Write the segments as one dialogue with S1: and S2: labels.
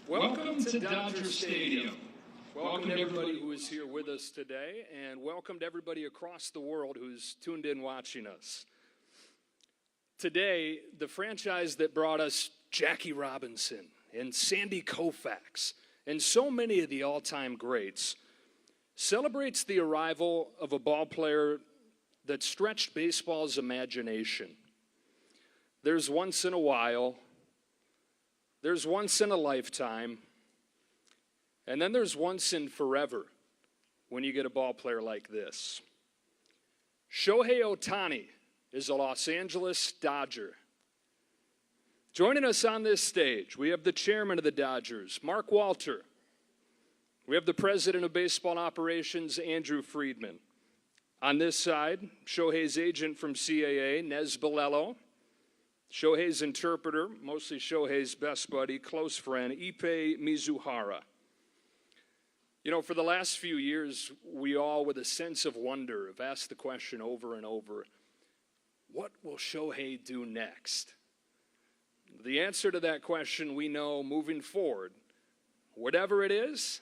S1: Welcome to Dodger Stadium. Welcome to everybody who is here with us today, and welcome to everybody across the world who's tuned in watching us. Today, the franchise that brought us Jackie Robinson and Sandy Koufax and so many of the all-time greats celebrates the arrival of a ball player that stretched baseball's imagination. There's once in a while, there's once in a lifetime, and then there's once in forever when you get a ball player like this. Shohei Ohtani is a Los Angeles Dodger. Joining us on this stage, we have the chairman of the Dodgers, Mark Walter. We have the president of baseball operations, Andrew Friedman. On this side, Shohei's agent from CAA, Nez Balello. Shohei's interpreter, mostly Shohei's best buddy, close friend, Ippei Mizuhara. You know, for the last few years, we all, with a sense of wonder, have asked the question over and over, what will Shohei do next? The answer to that question we know moving forward. Whatever it is,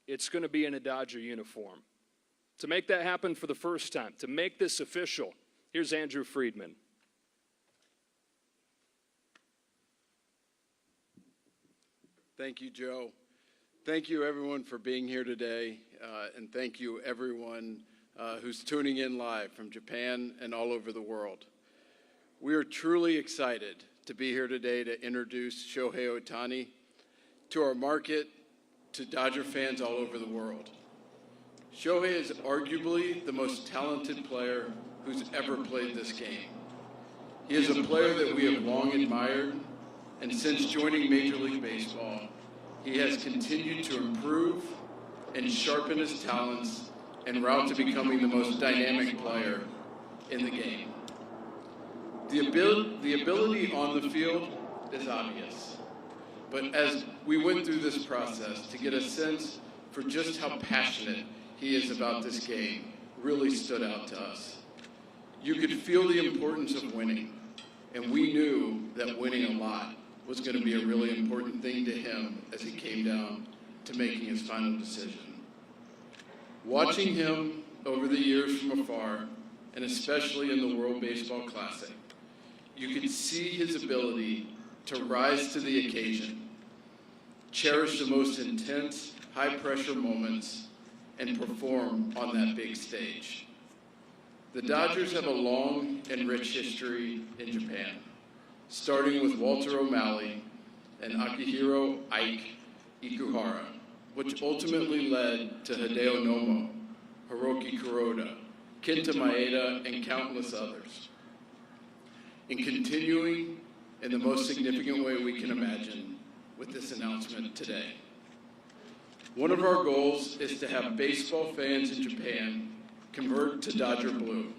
S1: it's going to be in a Dodger uniform. To make that happen for the first time, to make this official, here's Andrew Friedman.
S2: Thank you, Joe. Thank you, everyone, for being here today, and thank you, everyone who's tuning in live from Japan and all over the world. We are truly excited to be here today to introduce Shohei Ohtani to our market, to Dodger fans all over the world. Shohei is arguably the most talented player who's ever played this game. He is a player that we have long admired, and since joining Major League Baseball, he has continued to improve and sharpen his talents en route to becoming the most dynamic player in the game. The ability on the field is obvious, but as we went through this process to get a sense for just how passionate he is about this game really stood out to us. You could feel the importance of winning, and we knew that winning a lot was going to be a really important thing to him as he came down to making his final decision. Watching him over the years from afar, and especially in the World Baseball Classic, you could see his ability to rise to the occasion, cherish the most intense, high-pressure moments, and perform on that big stage. The Dodgers have a long and rich history in Japan, starting with Walter O'Malley and Akihiro Ike Ikuhara, which ultimately led to Hideo Nomo, Hiroki Kuroda, Kenta Maeda, and countless others. And continuing in the most significant way we can imagine with this announcement today. One of our goals is to have baseball fans in Japan convert to Dodger Blue,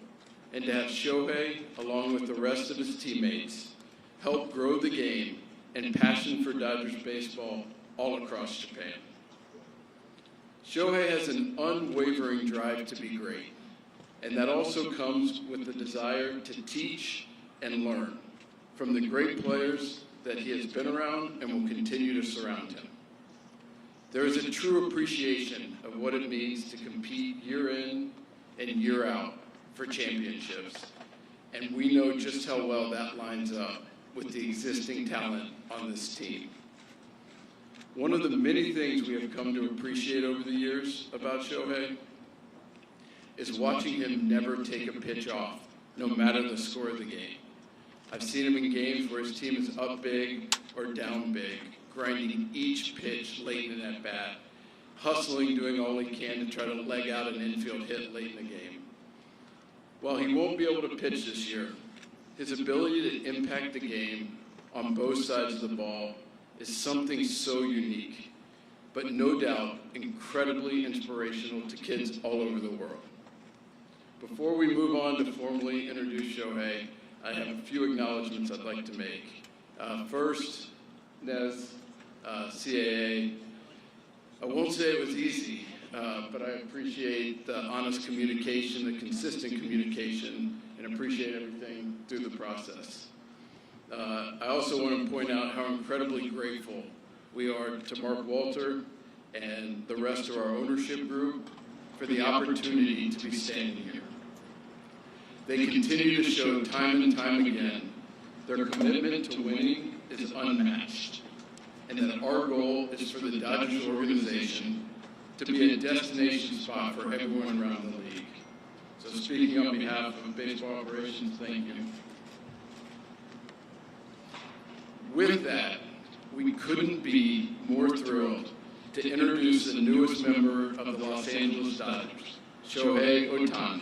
S2: and to have Shohei, along with the rest of his teammates, help grow the game and passion for Dodgers baseball all across Japan. Shohei has an unwavering drive to be great, and that also comes with the desire to teach and learn from the great players that he has been around and will continue to surround him. There is a true appreciation of what it means to compete year in and year out for championships, and we know just how well that lines up with the existing talent on this team. One of the many things we have come to appreciate over the years about Shohei is watching him never take a pitch off, no matter the score of the game. I've seen him in games where his team is up big or down big, grinding each pitch late in at bat, hustling, doing all he can to try to leg out an infield hit late in the game. While he won't be able to pitch this year, his ability to impact the game on both sides of the ball is something so unique, but no doubt incredibly inspirational to kids all over the world. Before we move on to formally introduce Shohei, I have a few acknowledgments I'd like to make. First, Nez, CAA. I won't say it was easy, but I appreciate the honest communication, the consistent communication, and appreciate everything through the process. I also want to point out how incredibly grateful We are to Mark Walter and the rest of our ownership group for the opportunity to be standing here. They continue to show time and time again their commitment to winning is unmatched, and that our goal is for the Dodgers organization to be a destination spot for everyone around the league. So speaking on behalf of baseball operations, thank you. With that, we couldn't be more thrilled to introduce the newest member of the Los Angeles Dodgers, Shohei Ohtani.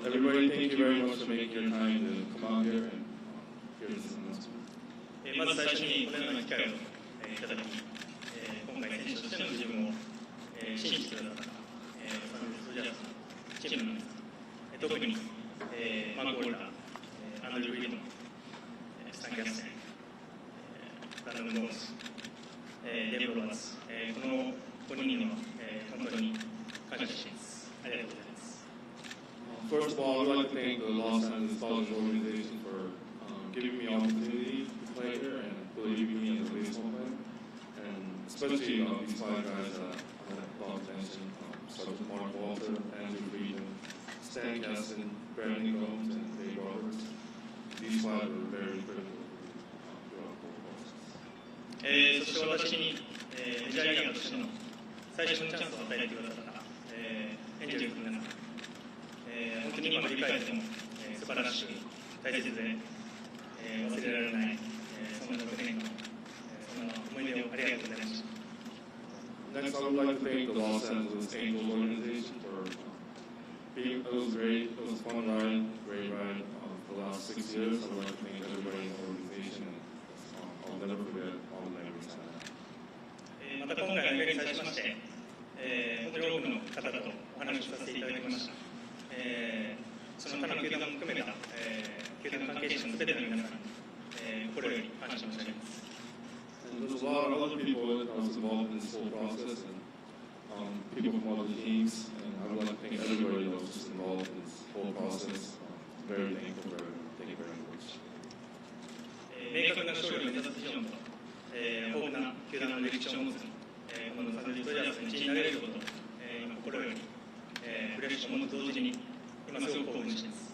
S3: Everybody, thank you very much for making your time to come out here and hear this announcement.
S4: まず最初にこのような機会をいただき、今回選手としての自分を信じてくださったサンフレッチェスジャイアンツのチームの皆さん、特にマーク・ウォルター、アンドリュー・フリードマン、スタン・キャステン、ランドム・ゴース、デーブ・ロバーツ、この5人には本当に感謝しています。ありがとうございます。
S3: First of all, I would like to thank the Los Angeles Dodgers organization for giving me the opportunity to play here and believing me as a baseball player. And especially these five guys that I have mentioned, such as Mark Walter, Andrew Friedman, Stan Kasten, Brandon Gomes, and Dave Roberts. These five were very critical throughout the whole process.
S4: そして私にメジャーリーガーとしての最初のチャンスを与えてくださったエンジェルスの皆さん、本当に今振り返っても素晴らしく大切で忘れられないそんな6年間そんな思い出をありがとうございました。
S3: Next, I would like to thank the Los Angeles Angels organization for being, it was great, it was a fun ride, great ride for the last 6 years. I would like to thank everybody in the organization and I'll never forget all the memories I had.
S4: また今回のイベントに際しまして、本当に多くの方とお話をさせていただきました。その他の球団も含めた、球団関係者のすべての皆さんに、心より感謝申し上げます。
S3: And there's a lot of other people that was involved in this whole process, and people from other teams, and I would like to thank everybody that was just involved in this whole process. Very thankful for everyone. Thank you very much.
S4: 明確な勝利を目指すビジョンと、豊富な球団の歴史を持つ、このサンフレッチェスジャイアンツの一員になれること、今心より、嬉しく思うと同時に今すごく興奮しています。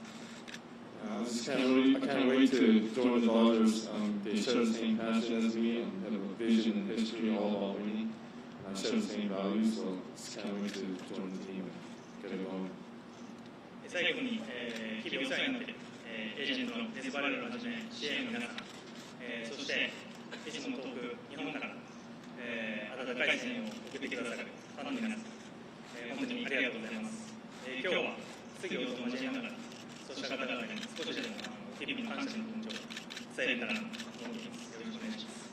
S3: I can't wait to join the Dodgers. They share the same passion as me and have a vision and history all about winning. And I share the same values, so just can't wait to join the team and get it going.
S4: 最後に、日々お世話になっている、エージェントのデスバレルをはじめ、支援の皆さん、そしていつも遠く日本から、温かい声援を送ってくださるファンの皆さん、本当にありがとうございます。今日は質疑応答を交えながら、そうした方々に少しでも日々の感謝の気持ちを伝えれたらと思っています。よろしくお願いします。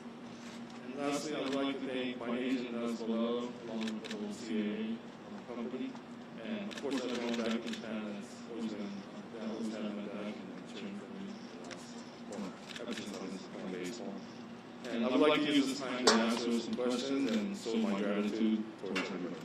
S3: And lastly, I would like to thank my agent as well, along with the whole CAA, some questions and show my gratitude towards everybody.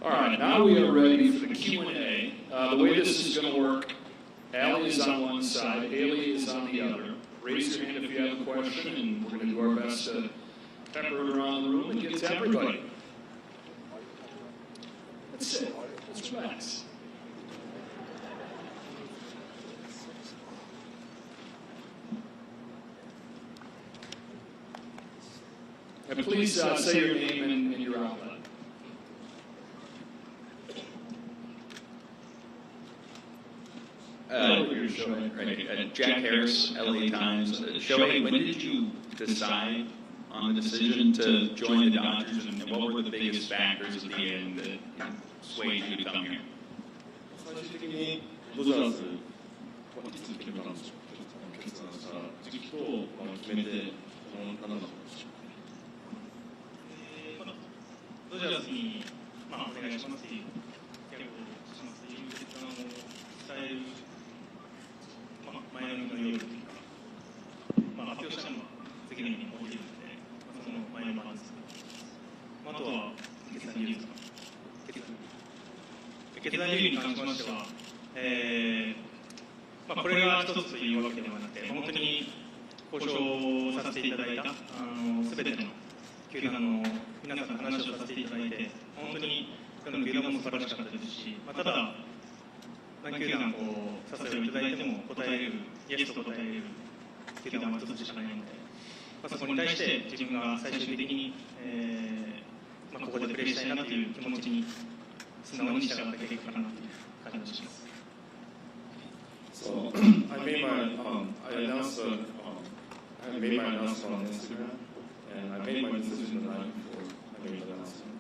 S1: All right, now we are ready for the Q&A. The way this is going to work, Allie is on one side, Haley is on the other. Raise your hand if you have a question, and we're going to do our best to pepper it around the room and get to everybody. That's it. Let's relax. And please say your name and your outlet.
S5: Shohei, Jack Harris, LA Times. Shohei, when did you decide on the decision to join the Dodgers, and what were the biggest factors at the end that swayed you to come here?
S3: 最終的にドジャースにいつ決めたんでしょう、決断した時期と決めて、何だったんでしょう。
S4: ドジャースに、お願いしますというギャグをしますという決断を伝える、前の日の夜というか、発表したのは次の日に起きるので、その前の晩です。あとは決断理由ですか。決断理由に関しましては、これが一つというわけではなくて、本当に交渉させていただいたすべての球団の皆さんと話をさせていただいて、本当にどの球団も素晴らしかったですし、ただ、何球団誘いをいただいても答えれる、イエスと答えれる球団は一つしかないので、そこに対して自分が最終的に、ここでプレーしたいなという気持ちに素直に従った結果かなという感じがします。
S3: So I announced I made my announcement on Instagram, and I made my decision the night before I made the announcement.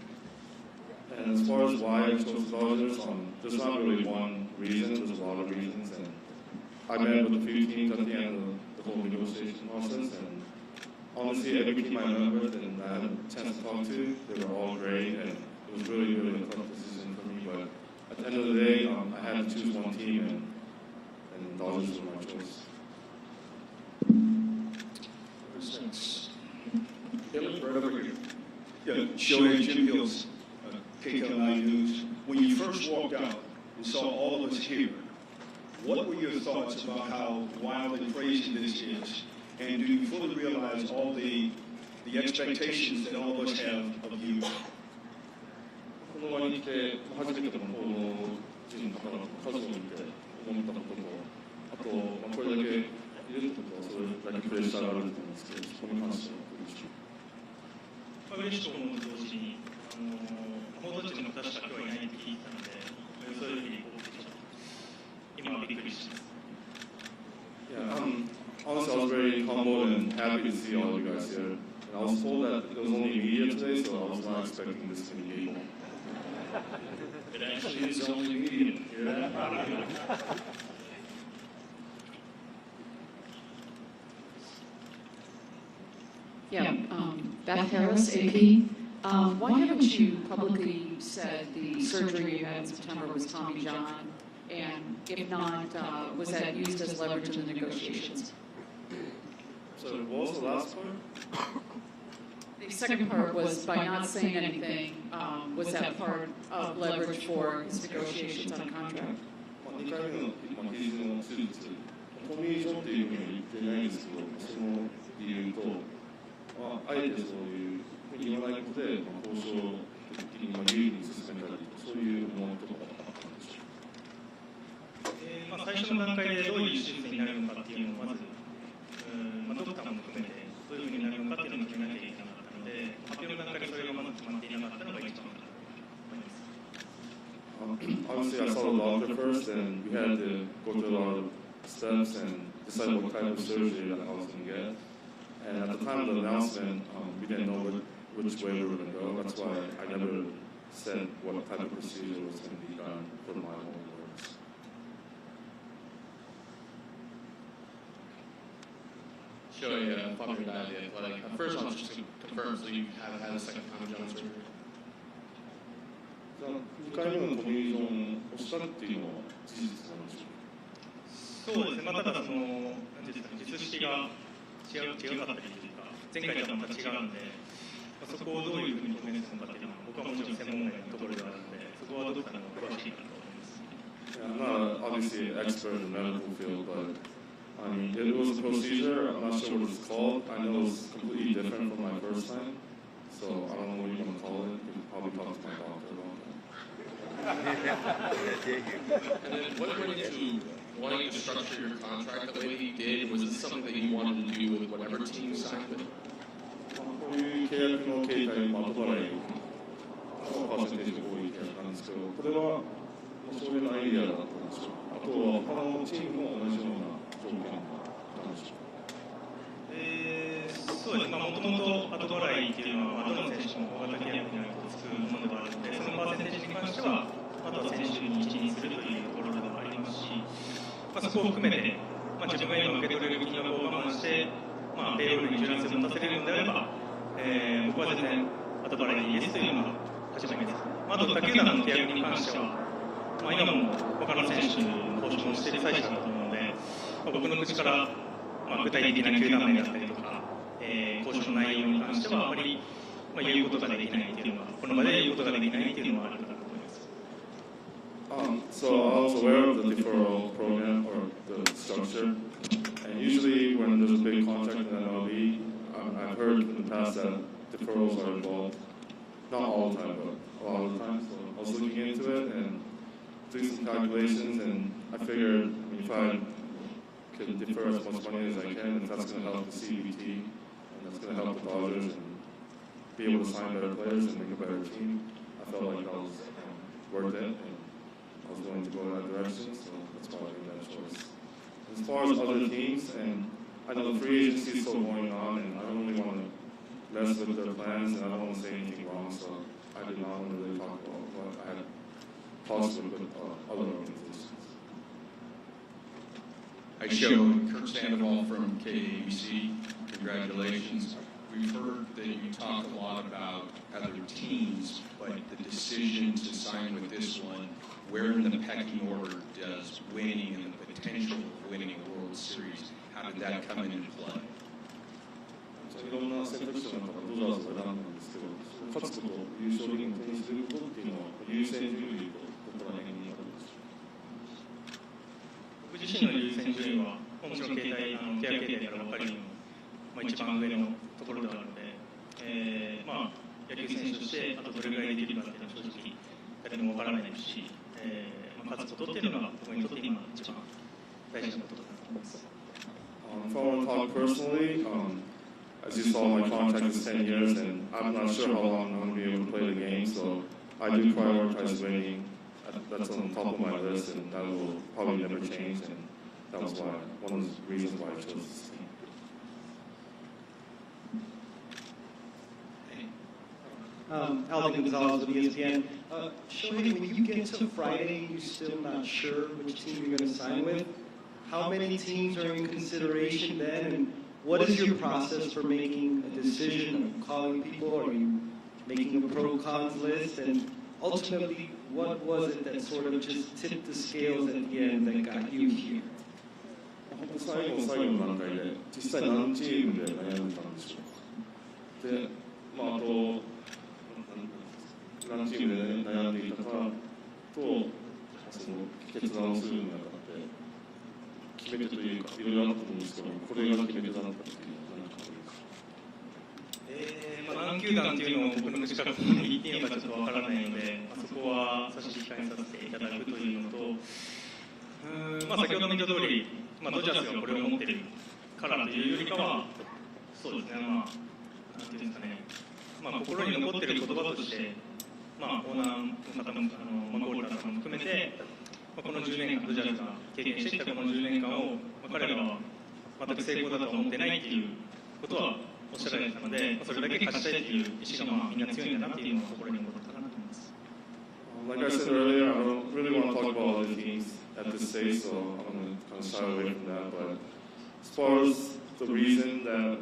S3: And as far as why I chose the Dodgers, there's not really one reason. There's a lot of reasons, and I met with a few teams at the end of the whole negotiation process, and honestly, every team I met with and I had a chance to talk to, they were all great, and it was really, really a tough decision for me. But at the end of the day, I had to choose one team, and Dodgers were my choice.
S6: Right over here. Yeah, Shohei, Jim Hills, KTLI News. When you first walked out and saw all of us here, what were your thoughts about how wild and crazy this is? And do you fully realize all the the expectations that all of us have of you.
S3: この場に来て初めての報道陣の方の数を見て思ったことと、あと、これだけ入れることはそれだけプレッシャーがあると思うんですけど、そこに関してはどうでしょうか。
S4: 嬉しく思うと同時に、報道陣の方しか今日はいないって聞いてたので、そういうふうに報告できた。今はびっくりしてます。
S3: Yeah, honestly, I was very humbled and happy to see all of you guys here. And I was told that there was only media today, so I was not expecting this many people.
S4: It actually is only media.
S7: Yeah, Beth Harris, AP. Why haven't you publicly said the surgery you had in September was Tommy John? And if not, was that used as leverage in the negotiations?
S3: So what was the last part?
S7: The second part was by not saying anything, was that part of leverage for his negotiations on a contract?
S3: 2回目の肘の手術、トミー・ジョンっていうふうには言ってないんですけど、その理由と、あえてそういうふうに言わないことで、交渉的に有利に進めたり、そういう思いとかあったんでしょうか。
S4: 最初の段階でどういう手術になるのかっていうのをまず、ドクターも含めてどういうふうになるのかっていうのを決めなきゃいけなかったので、発表の段階でそれがまず決まっていなかったのが一番だと思います。
S3: Obviously, I saw the doctor first, and we had to go through a lot of steps and decide what type of surgery that I was going to get. And at the time of the announcement, we didn't know which way we were going to go. That's why I never said what type of procedure was going to be done for my own words.
S8: Shohei, Father Dial, the Athletic. First, I want just to confirm, so you have had a second Tommy John surgery?
S3: 2回目のトミー・ジョンをしたっていうのは事実なんでしょうか。
S4: そうですね、ただその、なんていうんですかね、術式が違かったりというか、前回とはまた違うんで、そこをどういうふうに表現するのかっていうのは、僕はもちろん専門外のところではあるので、そこはドクターの詳しいかと思います。
S3: Yeah, I'm not obviously an expert in the medical field, but I mean, it was a procedure. I'm not sure what it's called. I know it's completely different from my first time, so I don't know what you want to call it. You can probably talk to my doctor about that.
S8: And then what went into wanting to structure your contract the way that you did? Was it something that you wanted to do with whatever team you signed with?
S3: こういう契約の形態も後払いのパーセンテージが多い契約なんですけど、これはそういうアイディアだったんでしょう。あとは他のチームも同じような条件だったんでしょう。
S4: そうですね、もともと後払いっていうのは、どの選手も大型契約になるとつくものではあるので、そのパーセンテージに関しては、あとは選手に一任するというところではありますし、そこを含めて、自分が今受け取れる金額を我慢して、ペイロールに柔軟性を持たせれるのであれば、僕は全然後払いでいいですというのが初めてです。あと、他球団の契約に関しては、今も他の選手の交渉をしている最中だと思うので、僕の口から、具体的な球団名だったりとか、交渉の内容に関してはあまり、言うことができないというのは、この場で言うことができないというのはあるかなと思います。
S3: So I was aware of the deferral program or the structure, and usually when there's a big contract in the MLB, I've heard in the past that deferrals are involved. Not all the time, but a lot of the time. So I was looking into it and doing some calculations, and I figured if I could defer as much money as I can, if that's going to help the CBT, and that's going to help the Dodgers and be able to sign better players and make a better team, I felt like that was worth it. And I was willing to go in that direction, so that's why I made that choice. As far as other teams, and I know the free agency is still going on, and I don't really want to mess with their plans, and I don't want to say anything wrong, so I did not want to really talk about what I had talks with other organizations.
S8: Hi, Shohei. Kurt Sandoval from KABC. Congratulations. We've heard that you talk a lot about other teams, but the decision to sign with this one, where in the pecking order does winning and the potential of winning a World Series, how did that come into play?
S3: いろんな選択肢の中でドジャースを選んだんですけど、勝つこと、優勝リングを手にすることっていうのは優先順位とどこら辺にあるんでしょうか。
S4: 僕自身の優先順位は、もちろん契約形態から分かるように、一番上のところではあるので、まあ、野球選手としてあとどれぐらいできるかっていうのは正直誰もわからないですし、まあ、勝つことっていうのが僕にとって今一番大事なことだと思います。
S3: If I want to talk personally, as you saw, my contract is 10 years, and I'm not sure how long I'm going to be able to play the game, so I do prioritize winning. That's on top of my list, and that will probably never change, and that was one of the reasons why I chose this team.
S9: Alvin Gonzalez with ESPN. Shohei, when you get to Friday, you're still not sure which team you're going to sign with. How many teams are in consideration then, and what is your process for making a decision? Are you calling people? Are you making a pro-cons list? And ultimately, what was it that sort of just tipped the scales at the end that got you here?
S3: 本当最後の最後の段階で実際何チームで悩んでたんでしょうか。で、まああと何チームで悩んでいたかとその決断をするにあたって決め手というかいろいろあったと思うんですけど、これが決め手だったっていう何かありますか。
S4: まあ、何球団っていうのを僕の口から言っていいのかちょっとわからないので、まあ、そこは差し控えさせていただくというのと、まあ、先ほども言った通り、まあ、ドジャースがこれを持っているからというよりかは、そうですね、まあ、なんていうんですかね、まあ、心に残っている言葉として、まあ、オーナーの方も、マコールターさんも含めて、まあ、この10年間、ドジャースが経験してきたこの10年間を、まあ、彼らは全く成功だとは思ってないっていうことはおっしゃられてたので、それだけ勝ちたいという意思がまあみんな強いんだなっていうのは心に残ったかなと思います。
S3: Like I said earlier, I don't really want to talk about other teams at this stage, so I'm going to kind of shy away from that. But as far as the reason that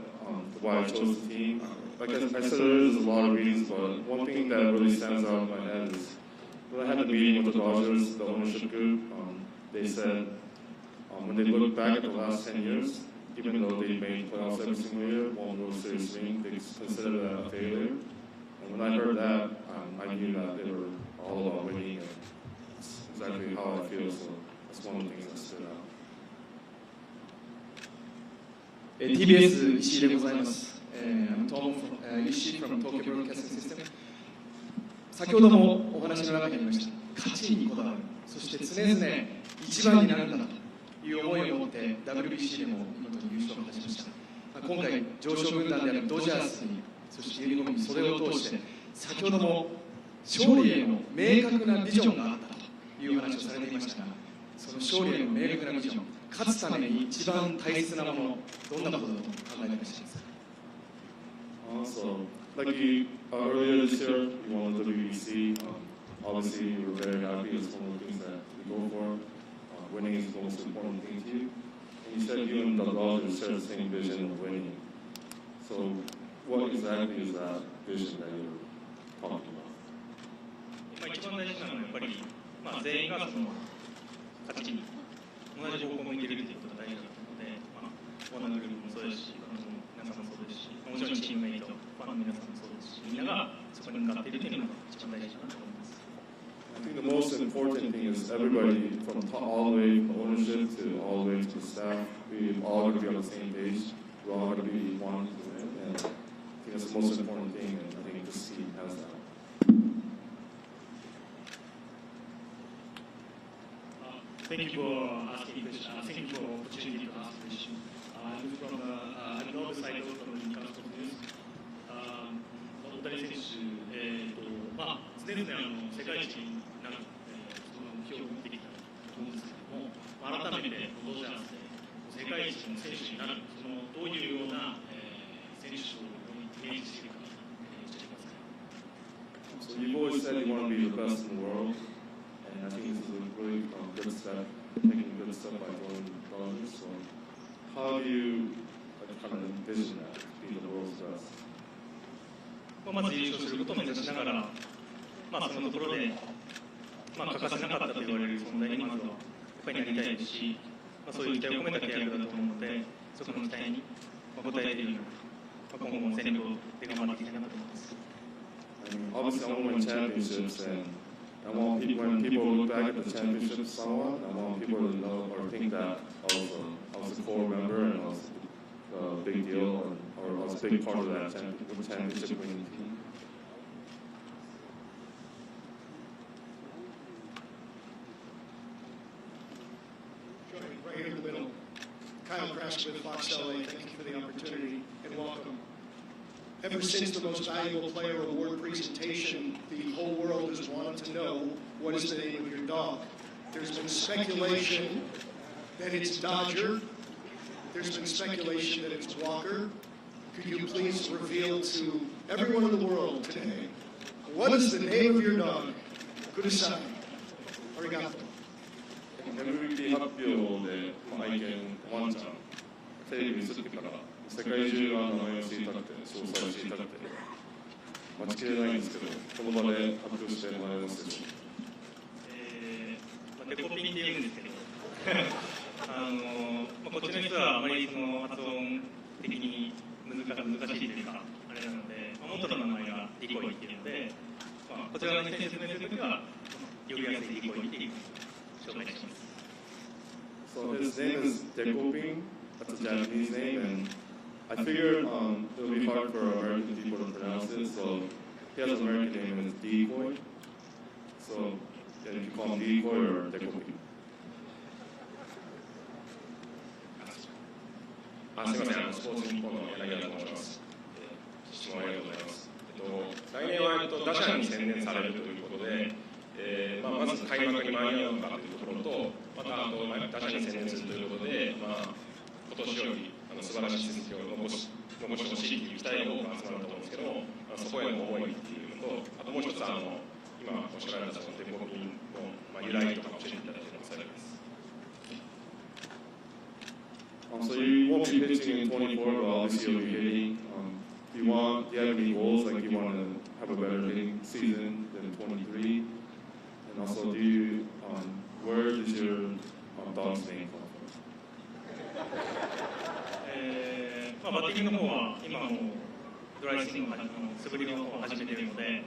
S3: why I chose the team, like I said earlier, there's a lot of reasons, but one thing that really stands out in my head is when I had the meeting with the Dodgers, the ownership group, they said when they look back at the last 10 years, even though they made playoffs every single year, won World Series ring, they considered that a failure. And when I heard that, I knew that they were all about winning, and that's exactly how I feel, so that's one of the things that stood out.
S10: TBS 石井でございます。I'm Tom Ishii from Tokyo Broadcasting System。先ほどもお話の中にありました、勝ちにこだわる、そして常々一番になるんだという思いを持って WBC でも見事に優勝を果たしました。今回、常勝軍団であるドジャースに、そしてユニフォームに袖を通して、先ほども勝利への明確なビジョンがあったという話をされていましたが、その勝利への明確なビジョン、勝つために一番大切なもの、どんなことだと考えていらっしゃいますか。
S3: So, like you, earlier this year, you won the WBC. Obviously, you were very happy. It's one of the things that we go for. Winning is the most important thing to you. And you said you and the Dodgers share the same vision of winning. So, what exactly is that vision that you're talking about?
S4: 一番大事なのはやっぱり、まあ、全員がその勝ちに同じ方向を向いているということが大事だと思うので、まあ、オーナーグループもそうですし、皆さんもそうですし、もちろんチームメイト、ファンの皆さんもそうですし、みんながそこに向かっているというのが一番大事かなと思います。
S3: I think the most important thing is everybody from all the way from ownership to all the way to the staff, we all got to be on the same page. We all got to be wanting to win, and I think that's the most important thing, and I think this team has that.
S11: Thank you for asking question. Thank you for opportunity to ask question. I'm from I'm not the side from the Newcastle News. 大谷選手、まあ常々世界一になる、その目標を持ってきたと思うんですけども、改めてドジャースで世界一の選手になる、そのどういうような、選手をイメージしているか教えてください。
S3: So you've always said you want to be the best in the world. And I think this is a really good step, taking a good step by joining the Dodgers. So how do you kind of envision that, to be the world's best?
S4: まず優勝することを目指しながら、まあ、そのところで、まあ、欠かせなかったと言われる存在にまずはやっぱりなりたいですし、まあ、そういう期待を込めた契約だと思うので、そこの期待に応えているような、今後も全力で頑張っていきたいなと思います。
S3: Obviously, I want to win championships, and I want people, when people look back at the championships somewhat, I want people to know or think that I was a core member and I was a big deal, and I or was a big part of that championship winning team.
S12: Right here in the middle, Kyle Krask with Fox LA. Thank you for the opportunity and welcome. Ever since the Most Valuable Player Award presentation, the whole world has wanted to know what is the name of your dog. There's been speculation that it's Dodger. There's been speculation that it's Walker. Could you please reveal to everyone in the world today, what is the name of your dog? Kudasai. Arigato.
S3: MVP 発表で愛犬ワンちゃんテレビに映ってから世界中が名前を知りたくて詳細を知りたくて待ちきれないんですけどこの場で発表してもらえますでしょうか。
S4: デコピンって言うんですけどこっちの人はあまりその発音的に難しいというかあれなので、元の名前がディコイっていうので、こちらの人に説明するときは呼びやすいディコイっていう紹介します。
S3: So his name is Dekoping. That's a Japanese name, and I figured it would be hard for American people to pronounce it, so he has an American name and it's Decoy. So yeah, you can call him Decoy or Dekoping.
S13: すみません、スポーツ日本の柳田と申します。質問ありがとうございます。来年は打者に専念されるということで、まず開幕に間に合うかというところと、また打者に専念するということで、今年より素晴らしい成績を残してほしいという期待が多く集まると思うんですけども、そこへの思いっていうのと、あともう一つ今おっしゃられたそのデコピンの由来とか教えていただければ幸いです。
S3: So you won't be pitching in 24, but obviously you'll be hitting. Do you have any goals, like you want to have a better hitting season than 23? And also, where does your dog's name come from?
S4: バッティングの方は今もドライスイングの素振りの方を始めているので、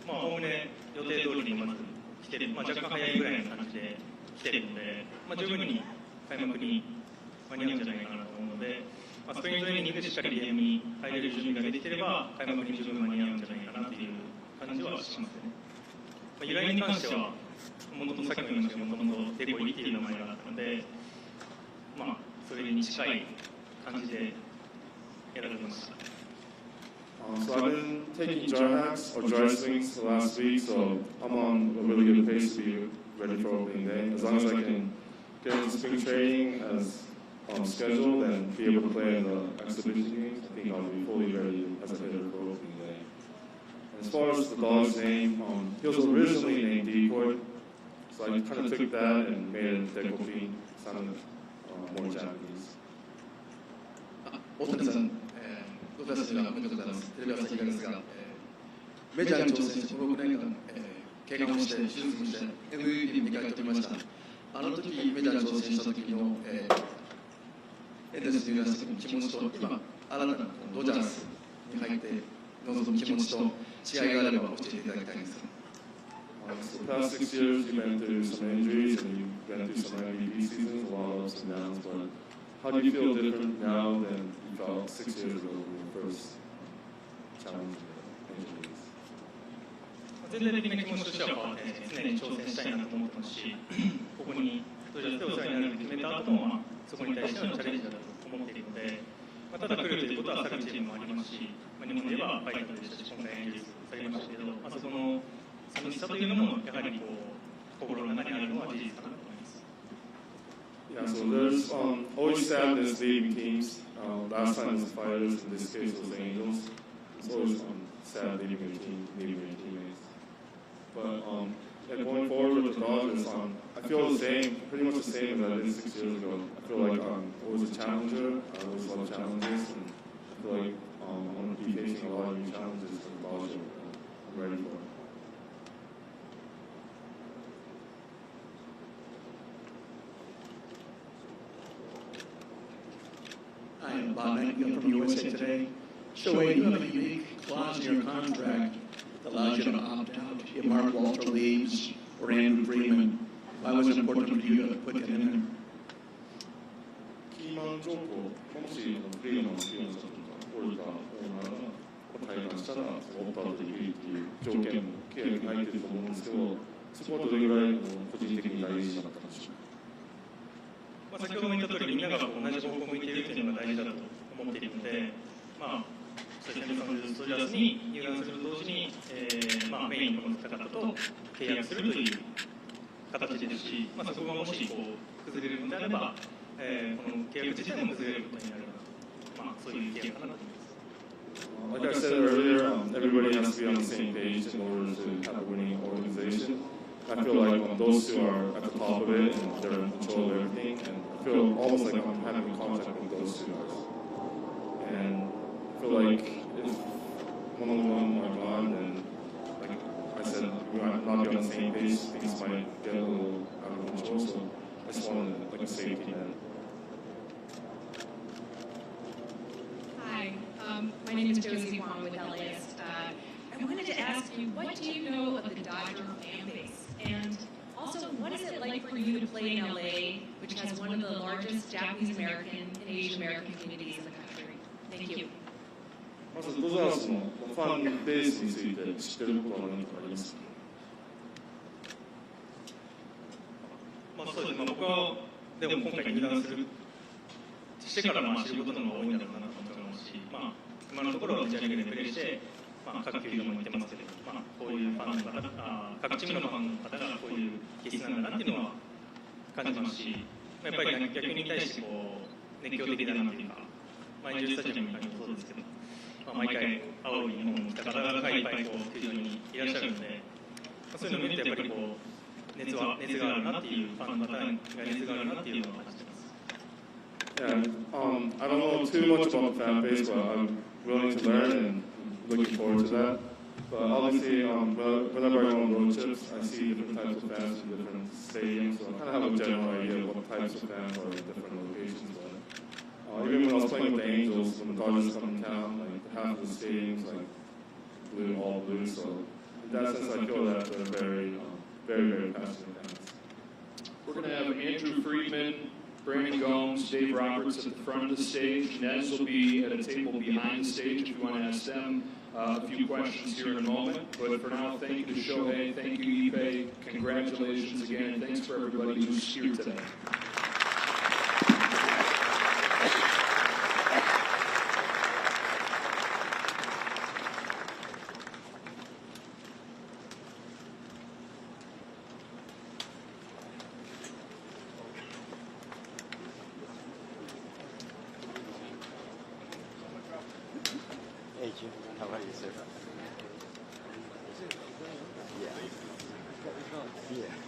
S4: おおむね予定通りにまず来てる、若干早いぐらいの感じで来てるので、十分に開幕に間に合うんじゃないかなと思うので、スプリングトレーニングでしっかりゲームに入れる準備ができていれば、開幕に十分間に合うんじゃないかなという感じはしますね。由来に関しては、もともとさっきも言いましたけど、もともとデコイっていう名前があったので、それに近い感じでやられました。
S3: So I've been taking dry hacks or dry swings the last week, so I'm on a really good pace to be ready for opening day. As long as I can get into spring training as scheduled and be able to play in the exhibition games, I think I'll be fully ready as a hitter for opening day. As far as the dog's name, he was originally named Decoy, so I kind of took that and made it Dekopin, sounded more Japanese.
S10: 大谷さん、ドジャースにはおめでとうございます。テレビ朝日ですが、メジャーに挑戦してこの6年間、怪我をして、手術もして、MVP に2回取りました。あの時メジャーに挑戦した時の、エンゼルスにいらした時の気持ちと、今、新たなドジャースに入って臨む気持ちと違いがあれば教えていただきたいんです。
S3: So the past 6 years, you've been through some injuries and you've been through some MVP seasons, a lot of ups and downs, but how do you feel different now than you felt 6 years ago when you first challenged injuries?
S4: 全体的な気持ちとしては変わって、常に挑戦したいなと思ってますし、ここにドジャースでお世話になると決めた後も、そこに対してのチャレンジだと思っているので、ただ来るということは昨チームもありますし、日本で言えばファイターでしたし、今回エンジェルスされましたけど、そこの寂しさというのもやはり心の中にあるのは事実かなと思います。
S3: Yeah, so there's always sadness leaving teams. Last time was the Fighters, in this case was the Angels. It's always sad leaving your team, leaving your teammates. But yeah, going forward with the Dodgers, I feel the same, pretty much the same as I did 6 years ago. I feel like I'm always a challenger. I always love challenges, and I feel like I'm going to be facing a lot of new challenges for the Dodgers. I'm ready for it.
S12: I am Bob Nightingale from USA Today. Shohei, you have a unique clause in your contract that allows you to opt out if Mark Walter leaves or Andrew Freeman. Why was it important for you to put him in there?
S3: キーマン情報、もしフリーマンの起用したとか、通れたオーナーが対談したらそのオファーできるっていう条件も契約に入ってると思うんですけど、そこはどれぐらい個人的に大事だったんでしょうか。
S4: 先ほども言った通り、みんなが同じ方向を向いているというのが大事だと思っているので、そうですね、ロサンゼルス・ドジャースに入団すると同時に、メインのこの方々と契約するという形ですし、そこがもし崩れるのであれば、この契約自体も崩れることになるそういう契約かなと思います。
S3: Like I said earlier, everybody has to be on the same page in order to have a winning organization. I feel like those two are at the top of it and they're in control of everything. And I feel almost like I'm having contact with those two guys. And I feel like if one of them are gone, then like I said, we might not be on the same page. Things might get a little out of control. So I just wanted like a safety net.
S14: My name is Josie Wong with LAist. I wanted to ask you, what do you know of the Dodger fan base? And also, what is it like for you to play in LA, which has one of the largest Japanese American and Asian American communities in the country? Thank you.
S3: まずドジャースのファンベースについて知ってることは何かありますか。
S4: そうですね、僕はでも今回入団してから知ることの方が多いんだろうなと思いますし、今のところメジャーリーグでプレーして、各球場も行ってますけど、こういうファンの方、各チームのファンの方がこういう気質なんだなっていうのは感じますし、やっぱり逆に対して熱狂的だなというか、エンジェルスタジアムにもそうですけど、毎回青い日本に来た方がいっぱい球場にいらっしゃるので、そういうのを見るとやっぱり熱があるなっていう、ファンの方が熱があるなっていうのを感じてます。
S3: Yeah, I don't know too much about the fan base, but I'm willing to learn and looking forward to that. But obviously, whenever I go on road trips, I see different types of fans in different stadiums, so I kind of have a general idea of what types of fans are in different locations. But even when I was playing with the Angels, when the Dodgers come to town, like half of the stadiums, like blue, all blue. So in that sense, I feel that they're very, very passionate fans.
S1: We're going to have Andrew Friedman, Brandon Gomes, Dave Roberts at the front of the stage. Nez will be at a table behind the stage if you want to ask them a few questions here in a moment. But for now, thank you to Shohei, thank you, Ipe, congratulations again, and thanks for everybody who's here today.
S15: Hey, Jim. How are you, sir? Yeah. Yeah.